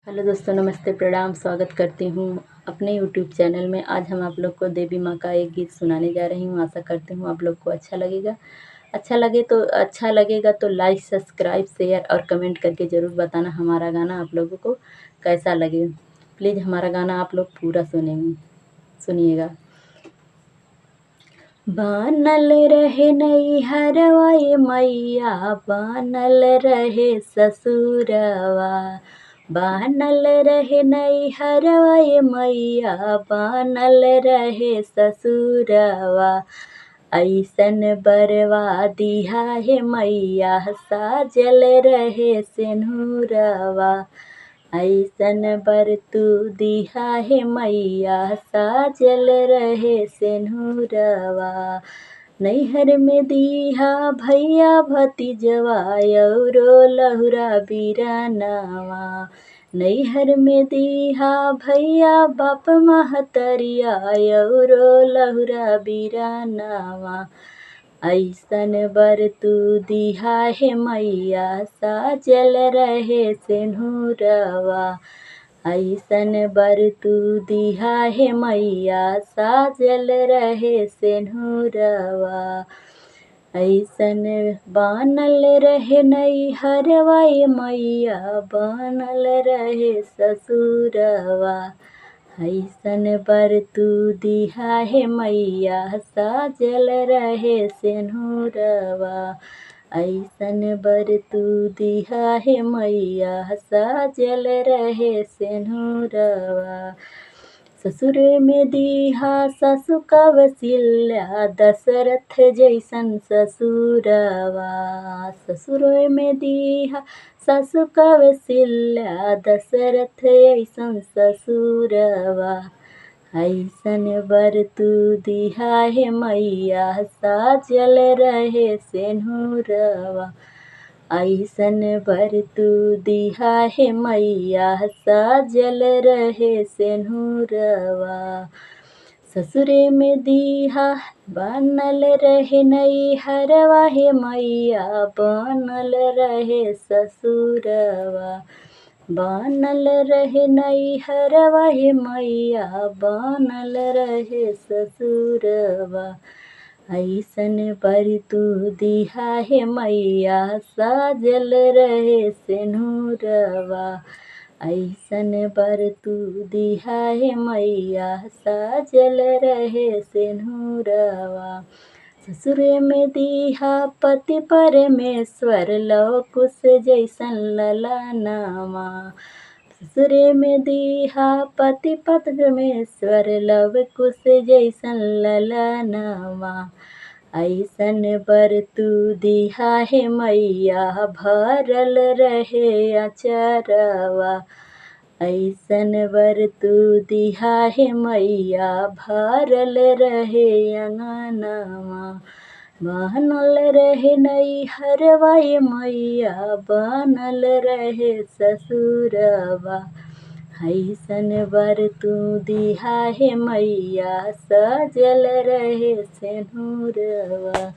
Hello दोस्तों, नमस्ते, प्रणाम। स्वागत करती हूँ अपने यूट्यूब चैनल में। आज हम आप लोग को देवी माँ का एक गीत सुनाने जा रही हूँ। आशा करती हूँ आप लोग को अच्छा लगेगा। अच्छा लगेगा तो लाइक, सब्सक्राइब, शेयर और कमेंट करके ज़रूर बताना हमारा गाना आप लोगों को कैसा लगे। प्लीज़ हमारा गाना आप लोग पूरा सुनिएगा। बनल रहे नैहरवा ये मैया, बनल रहे ससुरवा। बनल रहे नैहरवा ये मैया, बनल रहे ससुरवा। ऐसन बरवा दिहा हे मैया, साजल रहे सिंदूरवा। ऐसन बर तू दिहा हे मैया, साजल रहे सिंदूरवा। नैहर में दिहा भैया भतीजवा, औरो लहुरा बिरनवा। नैहर में दिहा भैया बाप महतरिया, औरो लहुरा बिरनवा। ऐसन बर तू दिहा हे मैया, साजल रहे सिंदूरवा। ऐसन बर तू दिहा हे मैया, साजल रहे सिंदूरवा। ऐसन बनल रहे नैहरवा ये मैया, बनल रहे ससुरवा। ऐसन बर तू दिहा हे मैया, साजल रहे सिंदूरवा। ऐसन बर तू दिहा हे मैया, साजल रहे सिंदूरवा। ससुर में दिहा ससु कौशल्या, दशरथ जैसन ससुरवा। ससुर में दिहा ससु कौशल्या, दशरथ जैसन ससुरवा। ऐसन बर तू दिहा हे मैया, साजल रहे सिंदूरवा। ऐसन बर तू दिहा हे मैया, साजल रहे सिंदूरवा। ससुरे में दिहा बनल रहे नैहरवा हे मैया, बनल रहे ससुरवा। बनल रहे नैहरवा हे मैया, बनल रहे ससुरवा। ऐसन बर तू दिहा हे मैया, साजल रहे सिंदूरवा। ऐसन बर तू दिहा हे मैया, साजल रहे सिंदूरवा। ससुर में दिहा पति परमेश्वर, लव कुश जैसन ललनवा। ससुर में दिहा पति परमेश्वर, लव कुश जैसन ललनवा। ऐसन बर तू दिहा हे मैया, भरल रहे अचरवा। ऐसन बर तू दिहा हे मैया, भरल रहे अंगनवा। बनल रहे नैहरवा ये मैया, बनल रहे ससुरवा। ऐसन बर तू दिहा हे मैया, साजल रहे सिंदूरवा।